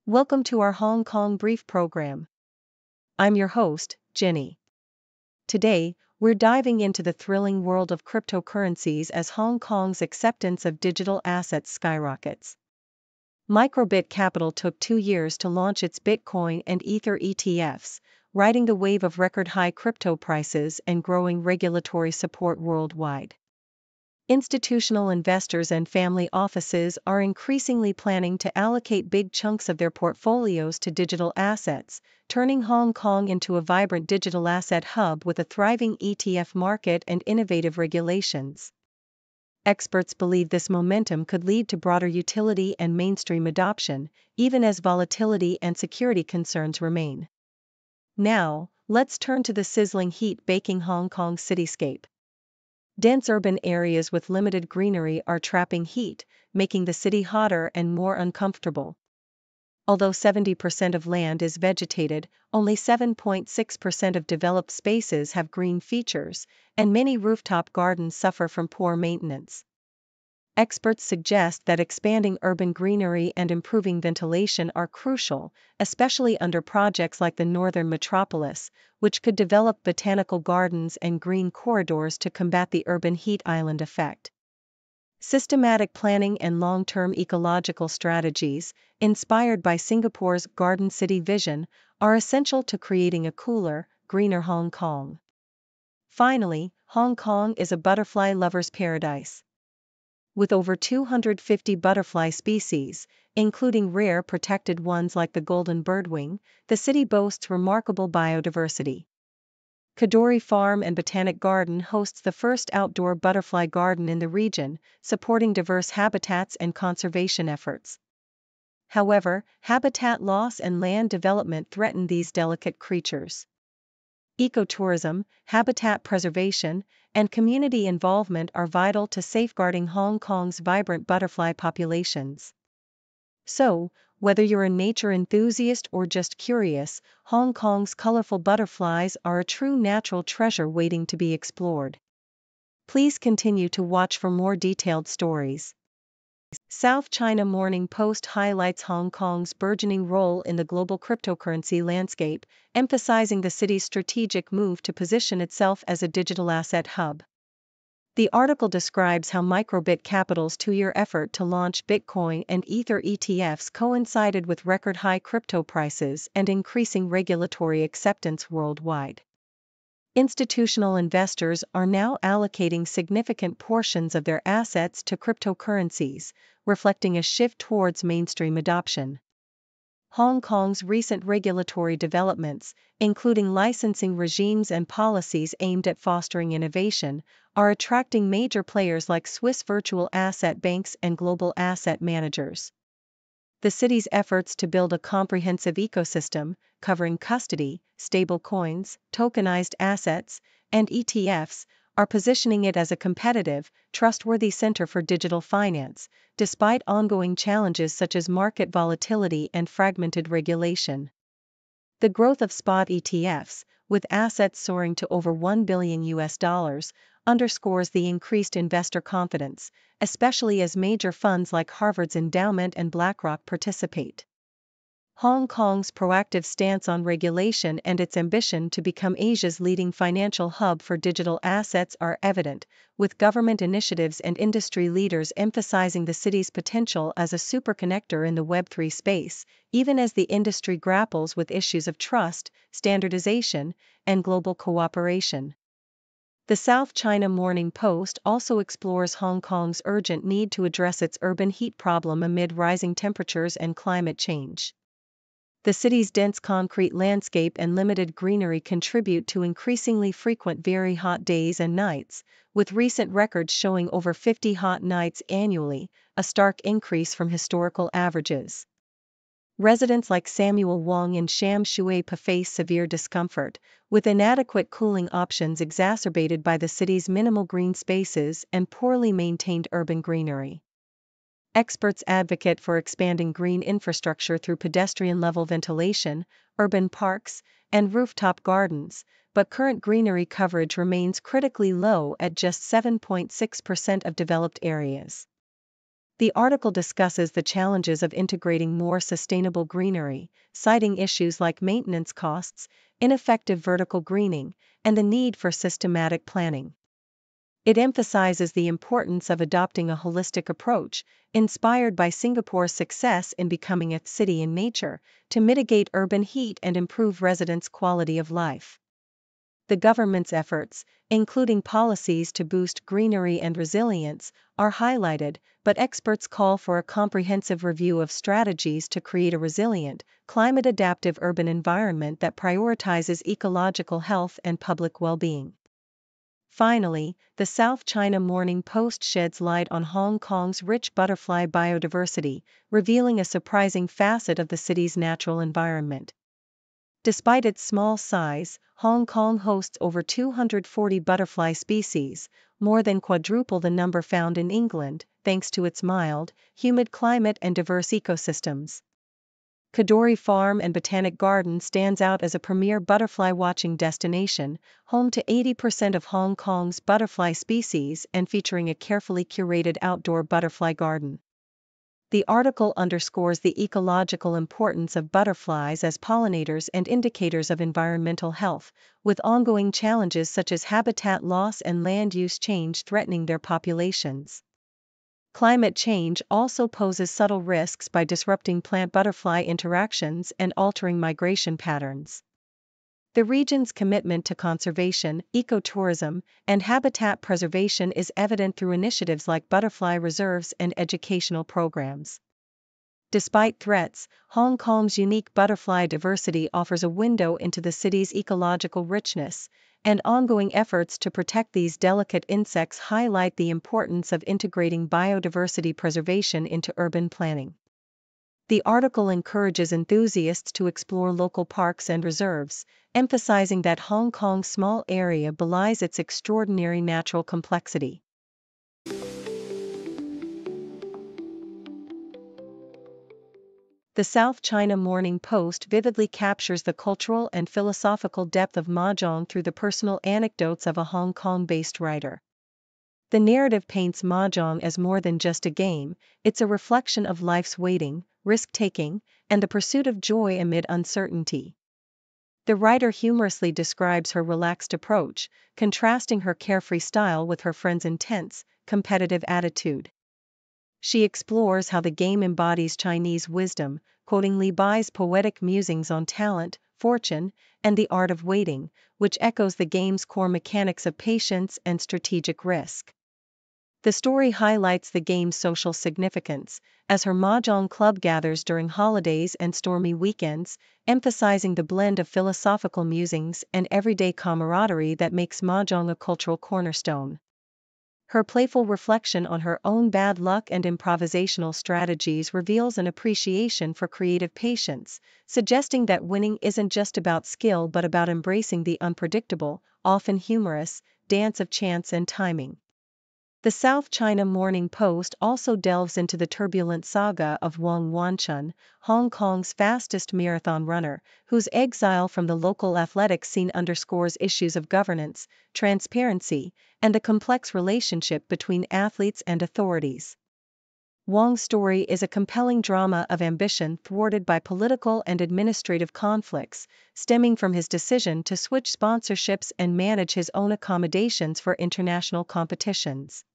Welcome to our Hong Kong Brief program. I'm your host, Jenny. Today, we're diving into the thrilling world of cryptocurrencies as Hong Kong's acceptance of digital assets skyrockets. MicroBit Capital took 2 years to launch its Bitcoin and Ether ETFs, riding the wave of record-high crypto prices and growing regulatory support worldwide. Institutional investors and family offices are increasingly planning to allocate big chunks of their portfolios to digital assets, turning Hong Kong into a vibrant digital asset hub with a thriving ETF market and innovative regulations. Experts believe this momentum could lead to broader utility and mainstream adoption, even as volatility and security concerns remain. Now, let's turn to the sizzling heat baking Hong Kong cityscape. Dense urban areas with limited greenery are trapping heat, making the city hotter and more uncomfortable. Although 70% of land is vegetated, only 7.6% of developed spaces have green features, and many rooftop gardens suffer from poor maintenance. Experts suggest that expanding urban greenery and improving ventilation are crucial, especially under projects like the Northern Metropolis, which could develop botanical gardens and green corridors to combat the urban heat island effect. Systematic planning and long-term ecological strategies, inspired by Singapore's Garden City vision, are essential to creating a cooler, greener Hong Kong. Finally, Hong Kong is a butterfly lover's paradise. With over 250 butterfly species, including rare protected ones like the golden birdwing, the city boasts remarkable biodiversity. Kadori Farm and Botanic Garden hosts the first outdoor butterfly garden in the region, supporting diverse habitats and conservation efforts. However, habitat loss and land development threaten these delicate creatures. Ecotourism, habitat preservation, and community involvement are vital to safeguarding Hong Kong's vibrant butterfly populations. So, whether you're a nature enthusiast or just curious, Hong Kong's colorful butterflies are a true natural treasure waiting to be explored. Please continue to watch for more detailed stories. South China Morning Post highlights Hong Kong's burgeoning role in the global cryptocurrency landscape, emphasizing the city's strategic move to position itself as a digital asset hub. The article describes how MicroBit Capital's 2-year effort to launch Bitcoin and Ether ETFs coincided with record-high crypto prices and increasing regulatory acceptance worldwide. Institutional investors are now allocating significant portions of their assets to cryptocurrencies, reflecting a shift towards mainstream adoption. Hong Kong's recent regulatory developments, including licensing regimes and policies aimed at fostering innovation, are attracting major players like Swiss virtual asset banks and global asset managers. The city's efforts to build a comprehensive ecosystem, covering custody, stablecoins, tokenized assets, and ETFs, are positioning it as a competitive, trustworthy center for digital finance, despite ongoing challenges such as market volatility and fragmented regulation. The growth of spot ETFs, with assets soaring to over $1 billion, underscores the increased investor confidence, especially as major funds like Harvard's endowment and BlackRock participate. Hong Kong's proactive stance on regulation and its ambition to become Asia's leading financial hub for digital assets are evident, with government initiatives and industry leaders emphasizing the city's potential as a superconnector in the Web3 space, even as the industry grapples with issues of trust, standardization, and global cooperation. The South China Morning Post also explores Hong Kong's urgent need to address its urban heat problem amid rising temperatures and climate change. The city's dense concrete landscape and limited greenery contribute to increasingly frequent very hot days and nights, with recent records showing over 50 hot nights annually, a stark increase from historical averages. Residents like Samuel Wong and Sham Shui face severe discomfort, with inadequate cooling options exacerbated by the city's minimal green spaces and poorly maintained urban greenery. Experts advocate for expanding green infrastructure through pedestrian-level ventilation, urban parks, and rooftop gardens, but current greenery coverage remains critically low at just 7.6% of developed areas. The article discusses the challenges of integrating more sustainable greenery, citing issues like maintenance costs, ineffective vertical greening, and the need for systematic planning. It emphasizes the importance of adopting a holistic approach, inspired by Singapore's success in becoming a city in nature, to mitigate urban heat and improve residents' quality of life. The government's efforts, including policies to boost greenery and resilience, are highlighted, but experts call for a comprehensive review of strategies to create a resilient, climate-adaptive urban environment that prioritizes ecological health and public well-being. Finally, the South China Morning Post sheds light on Hong Kong's rich butterfly biodiversity, revealing a surprising facet of the city's natural environment. Despite its small size, Hong Kong hosts over 240 butterfly species, more than quadruple the number found in England, thanks to its mild, humid climate and diverse ecosystems. Kadoorie Farm and Botanic Garden stands out as a premier butterfly watching destination, home to 80% of Hong Kong's butterfly species and featuring a carefully curated outdoor butterfly garden. The article underscores the ecological importance of butterflies as pollinators and indicators of environmental health, with ongoing challenges such as habitat loss and land use change threatening their populations. Climate change also poses subtle risks by disrupting plant-butterfly interactions and altering migration patterns. The region's commitment to conservation, ecotourism, and habitat preservation is evident through initiatives like butterfly reserves and educational programs. Despite threats, Hong Kong's unique butterfly diversity offers a window into the city's ecological richness, and ongoing efforts to protect these delicate insects highlight the importance of integrating biodiversity preservation into urban planning. The article encourages enthusiasts to explore local parks and reserves, emphasizing that Hong Kong's small area belies its extraordinary natural complexity. The South China Morning Post vividly captures the cultural and philosophical depth of mahjong through the personal anecdotes of a Hong Kong-based writer. The narrative paints mahjong as more than just a game, it's a reflection of life's waiting, risk-taking, and the pursuit of joy amid uncertainty. The writer humorously describes her relaxed approach, contrasting her carefree style with her friend's intense, competitive attitude. She explores how the game embodies Chinese wisdom, quoting Li Bai's poetic musings on talent, fortune, and the art of waiting, which echoes the game's core mechanics of patience and strategic risk. The story highlights the game's social significance, as her mahjong club gathers during holidays and stormy weekends, emphasizing the blend of philosophical musings and everyday camaraderie that makes mahjong a cultural cornerstone. Her playful reflection on her own bad luck and improvisational strategies reveals an appreciation for creative patience, suggesting that winning isn't just about skill but about embracing the unpredictable, often humorous, dance of chance and timing. The South China Morning Post also delves into the turbulent saga of Wang Wanchun, Hong Kong's fastest marathon runner, whose exile from the local athletics scene underscores issues of governance, transparency, and the complex relationship between athletes and authorities. Wang's story is a compelling drama of ambition thwarted by political and administrative conflicts, stemming from his decision to switch sponsorships and manage his own accommodations for international competitions.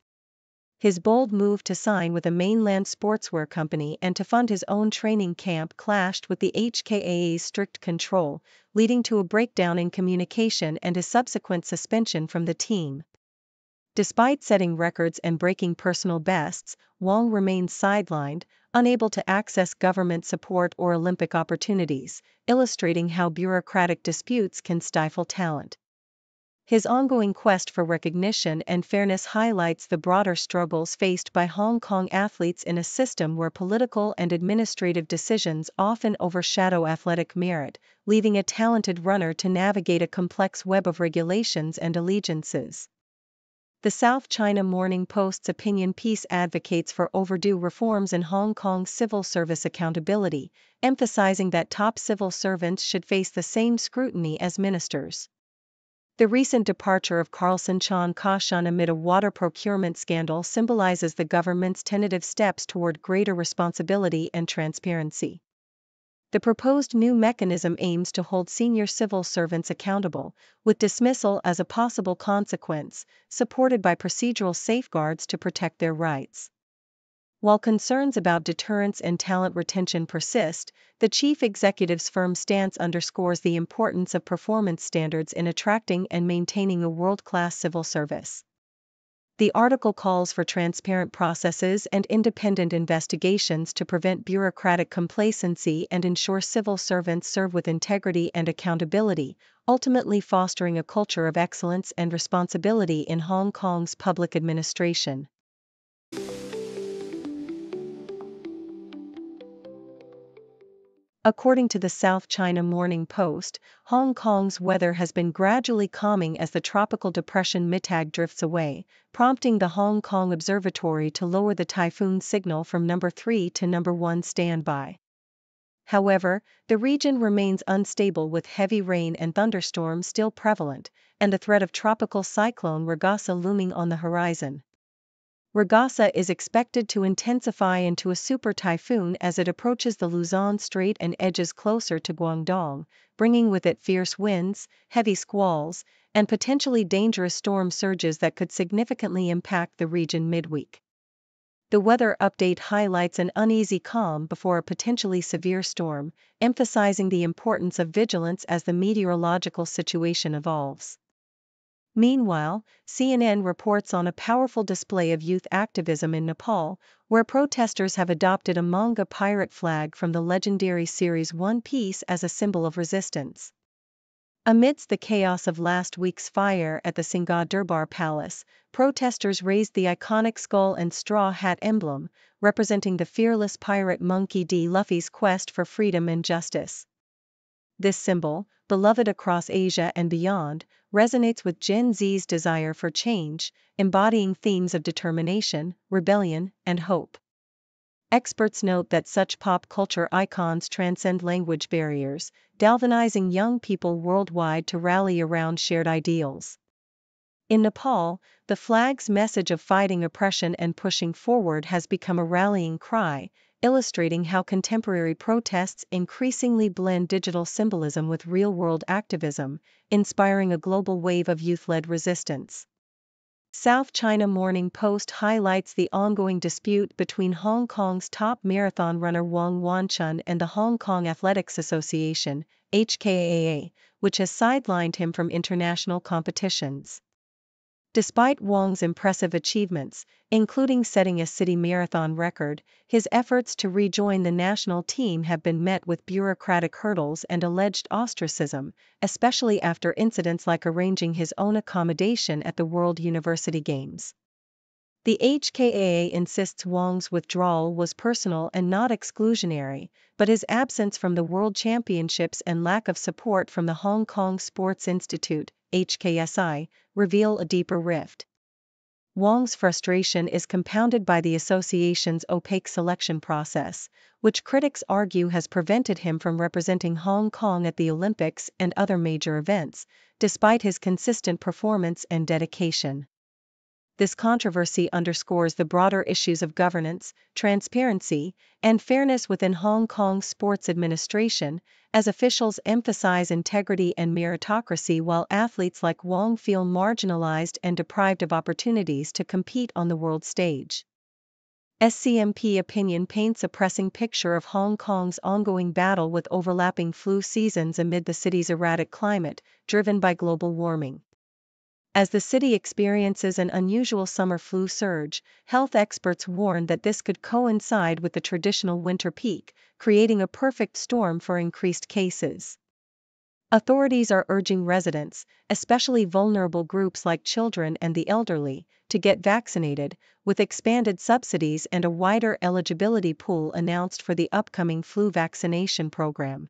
His bold move to sign with a mainland sportswear company and to fund his own training camp clashed with the HKAA's strict control, leading to a breakdown in communication and his subsequent suspension from the team. Despite setting records and breaking personal bests, Wang remains sidelined, unable to access government support or Olympic opportunities, illustrating how bureaucratic disputes can stifle talent. His ongoing quest for recognition and fairness highlights the broader struggles faced by Hong Kong athletes in a system where political and administrative decisions often overshadow athletic merit, leaving a talented runner to navigate a complex web of regulations and allegiances. The South China Morning Post's opinion piece advocates for overdue reforms in Hong Kong's civil service accountability, emphasizing that top civil servants should face the same scrutiny as ministers. The recent departure of Carlson Chan Ka-shun amid a water procurement scandal symbolizes the government's tentative steps toward greater responsibility and transparency. The proposed new mechanism aims to hold senior civil servants accountable, with dismissal as a possible consequence, supported by procedural safeguards to protect their rights. While concerns about deterrence and talent retention persist, the chief executive's firm stance underscores the importance of performance standards in attracting and maintaining a world-class civil service. The article calls for transparent processes and independent investigations to prevent bureaucratic complacency and ensure civil servants serve with integrity and accountability, ultimately fostering a culture of excellence and responsibility in Hong Kong's public administration. According to the South China Morning Post, Hong Kong's weather has been gradually calming as the tropical depression Mitag drifts away, prompting the Hong Kong Observatory to lower the typhoon signal from number 3 to number 1 standby. However, the region remains unstable with heavy rain and thunderstorms still prevalent, and the threat of tropical cyclone Ragasa looming on the horizon. Ragasa is expected to intensify into a super typhoon as it approaches the Luzon Strait and edges closer to Guangdong, bringing with it fierce winds, heavy squalls, and potentially dangerous storm surges that could significantly impact the region midweek. The weather update highlights an uneasy calm before a potentially severe storm, emphasizing the importance of vigilance as the meteorological situation evolves. Meanwhile, CNN reports on a powerful display of youth activism in Nepal, where protesters have adopted a manga pirate flag from the legendary series One Piece as a symbol of resistance. Amidst the chaos of last week's fire at the Singha Durbar Palace, protesters raised the iconic skull and straw hat emblem, representing the fearless pirate Monkey D. Luffy's quest for freedom and justice. This symbol, beloved across Asia and beyond, resonates with Gen Z's desire for change, embodying themes of determination, rebellion, and hope. Experts note that such pop culture icons transcend language barriers, galvanizing young people worldwide to rally around shared ideals. In Nepal, the flag's message of fighting oppression and pushing forward has become a rallying cry, illustrating how contemporary protests increasingly blend digital symbolism with real-world activism, inspiring a global wave of youth-led resistance. South China Morning Post highlights the ongoing dispute between Hong Kong's top marathon runner Wang Wanchun and the Hong Kong Athletics Association, HKAA, which has sidelined him from international competitions. Despite Wang's impressive achievements, including setting a city marathon record, his efforts to rejoin the national team have been met with bureaucratic hurdles and alleged ostracism, especially after incidents like arranging his own accommodation at the World University Games. The HKAA insists Wang's withdrawal was personal and not exclusionary, but his absence from the World Championships and lack of support from the Hong Kong Sports Institute, HKSI, reveal a deeper rift. Wang's frustration is compounded by the association's opaque selection process, which critics argue has prevented him from representing Hong Kong at the Olympics and other major events, despite his consistent performance and dedication. This controversy underscores the broader issues of governance, transparency, and fairness within Hong Kong's sports administration, as officials emphasize integrity and meritocracy while athletes like Wang feel marginalized and deprived of opportunities to compete on the world stage. SCMP opinion paints a pressing picture of Hong Kong's ongoing battle with overlapping flu seasons amid the city's erratic climate, driven by global warming. As the city experiences an unusual summer flu surge, health experts warn that this could coincide with the traditional winter peak, creating a perfect storm for increased cases. Authorities are urging residents, especially vulnerable groups like children and the elderly, to get vaccinated, with expanded subsidies and a wider eligibility pool announced for the upcoming flu vaccination program.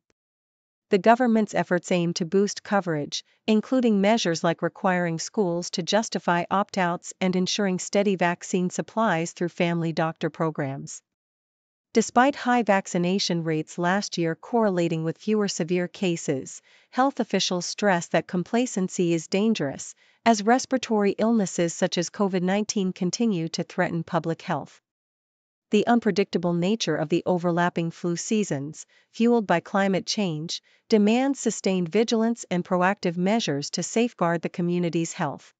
The government's efforts aim to boost coverage, including measures like requiring schools to justify opt-outs and ensuring steady vaccine supplies through family doctor programs. Despite high vaccination rates last year correlating with fewer severe cases, health officials stress that complacency is dangerous, as respiratory illnesses such as COVID-19 continue to threaten public health. The unpredictable nature of the overlapping flu seasons, fueled by climate change, demands sustained vigilance and proactive measures to safeguard the community's health.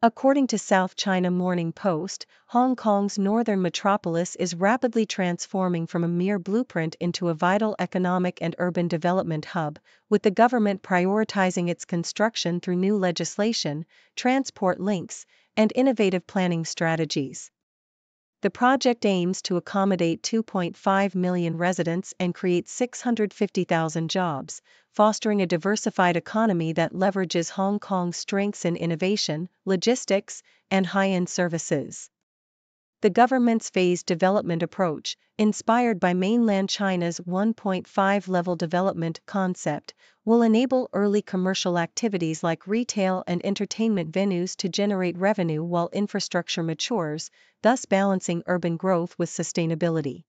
According to South China Morning Post, Hong Kong's Northern Metropolis is rapidly transforming from a mere blueprint into a vital economic and urban development hub, with the government prioritizing its construction through new legislation, transport links, and innovative planning strategies. The project aims to accommodate 2.5 million residents and create 650,000 jobs, fostering a diversified economy that leverages Hong Kong's strengths in innovation, logistics, and high-end services. The government's phased development approach, inspired by mainland China's 1.5-level development concept, will enable early commercial activities like retail and entertainment venues to generate revenue while infrastructure matures, thus balancing urban growth with sustainability.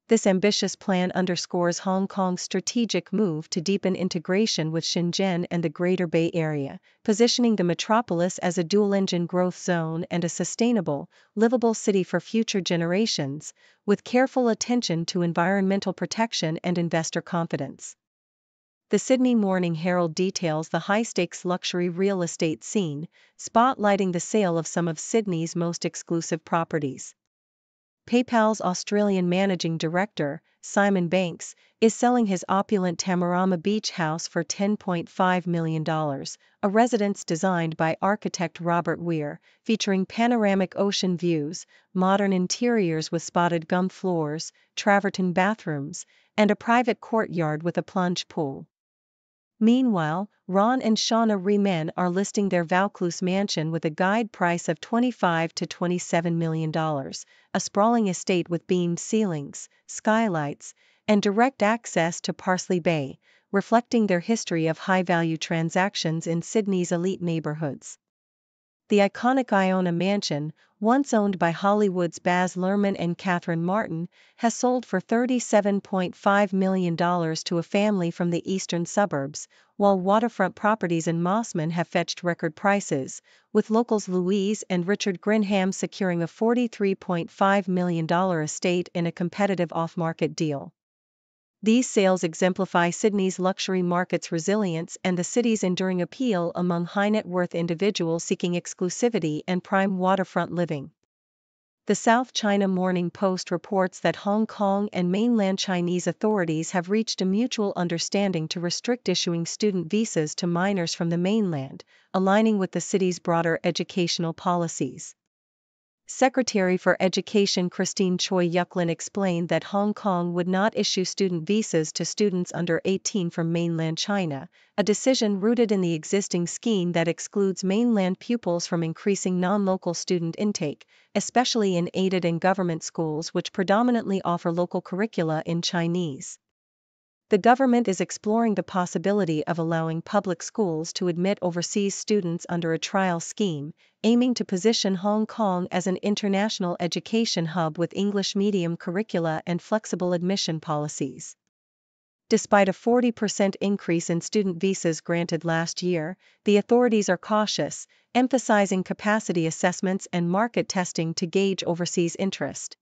This ambitious plan underscores Hong Kong's strategic move to deepen integration with Shenzhen and the Greater Bay Area, positioning the metropolis as a dual-engine growth zone and a sustainable, livable city for future generations, with careful attention to environmental protection and investor confidence. The Sydney Morning Herald details the high-stakes luxury real estate scene, spotlighting the sale of some of Sydney's most exclusive properties. PayPal's Australian managing director, Simon Banks, is selling his opulent Tamarama Beach house for $10.5 million, a residence designed by architect Robert Weir, featuring panoramic ocean views, modern interiors with spotted gum floors, travertine bathrooms, and a private courtyard with a plunge pool. Meanwhile, Ron and Shauna Riemann are listing their Vaucluse mansion with a guide price of $25 to $27 million, a sprawling estate with beamed ceilings, skylights, and direct access to Parsley Bay, reflecting their history of high-value transactions in Sydney's elite neighborhoods. The iconic Iona mansion, once owned by Hollywood's Baz Luhrmann and Catherine Martin, has sold for $37.5 million to a family from the eastern suburbs, while waterfront properties in Mossman have fetched record prices, with locals Louise and Richard Grinham securing a $43.5 million estate in a competitive off-market deal. These sales exemplify Sydney's luxury market's resilience and the city's enduring appeal among high-net-worth individuals seeking exclusivity and prime waterfront living. The South China Morning Post reports that Hong Kong and mainland Chinese authorities have reached a mutual understanding to restrict issuing student visas to minors from the mainland, aligning with the city's broader educational policies. Secretary for Education Christine Choi Yuklin explained that Hong Kong would not issue student visas to students under 18 from mainland China, a decision rooted in the existing scheme that excludes mainland pupils from increasing non-local student intake, especially in aided and government schools which predominantly offer local curricula in Chinese. The government is exploring the possibility of allowing public schools to admit overseas students under a trial scheme, aiming to position Hong Kong as an international education hub with English medium curricula and flexible admission policies. Despite a 40% increase in student visas granted last year, the authorities are cautious, emphasizing capacity assessments and market testing to gauge overseas interest.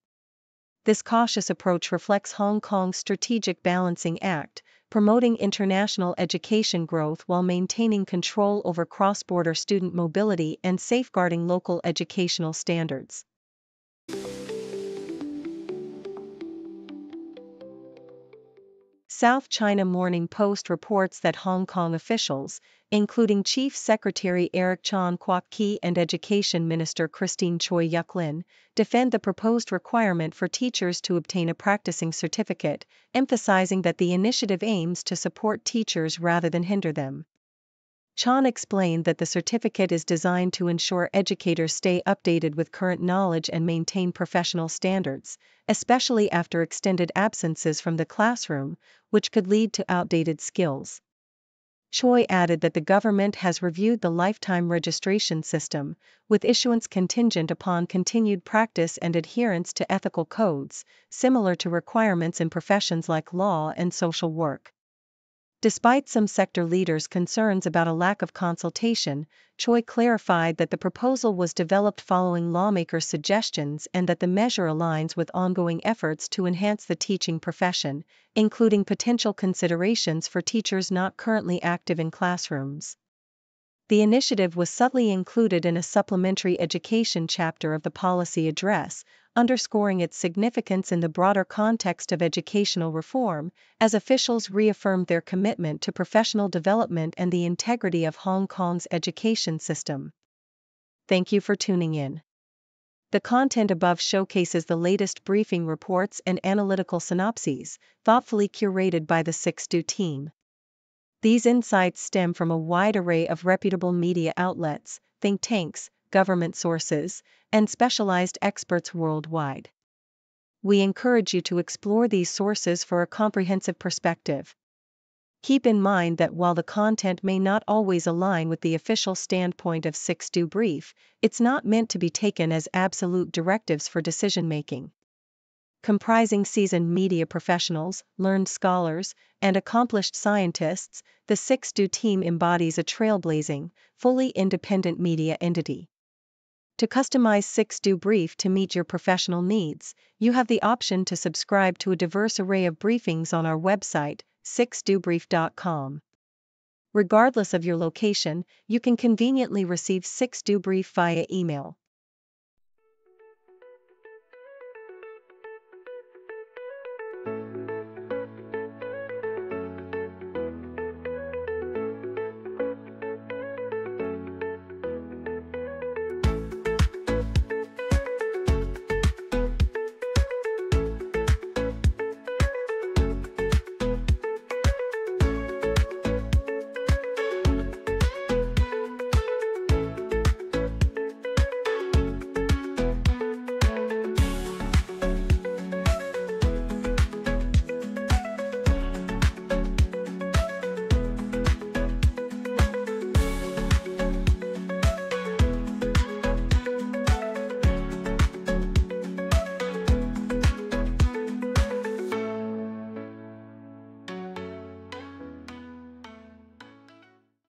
This cautious approach reflects Hong Kong's strategic balancing act, promoting international education growth while maintaining control over cross-border student mobility and safeguarding local educational standards. South China Morning Post reports that Hong Kong officials, including Chief Secretary Eric Chan Kwok Ki and Education Minister Christine Choi Yuklin, defend the proposed requirement for teachers to obtain a practicing certificate, emphasizing that the initiative aims to support teachers rather than hinder them. Chan explained that the certificate is designed to ensure educators stay updated with current knowledge and maintain professional standards, especially after extended absences from the classroom, which could lead to outdated skills. Choi added that the government has reviewed the lifetime registration system, with issuance contingent upon continued practice and adherence to ethical codes, similar to requirements in professions like law and social work. Despite some sector leaders' concerns about a lack of consultation, Choi clarified that the proposal was developed following lawmakers' suggestions and that the measure aligns with ongoing efforts to enhance the teaching profession, including potential considerations for teachers not currently active in classrooms. The initiative was subtly included in a supplementary education chapter of the policy address, underscoring its significance in the broader context of educational reform, as officials reaffirmed their commitment to professional development and the integrity of Hong Kong's education system. Thank you for tuning in. The content above showcases the latest briefing reports and analytical synopses, thoughtfully curated by the 6Do team. These insights stem from a wide array of reputable media outlets, think tanks, government sources, and specialized experts worldwide. We encourage you to explore these sources for a comprehensive perspective. Keep in mind that while the content may not always align with the official standpoint of 6Do Brief, it's not meant to be taken as absolute directives for decision-making. Comprising seasoned media professionals, learned scholars, and accomplished scientists, the 6Do team embodies a trailblazing, fully independent media entity. To customize 6Do Brief to meet your professional needs, you have the option to subscribe to a diverse array of briefings on our website, 6dobrief.com. Regardless of your location, you can conveniently receive 6Do Brief via email.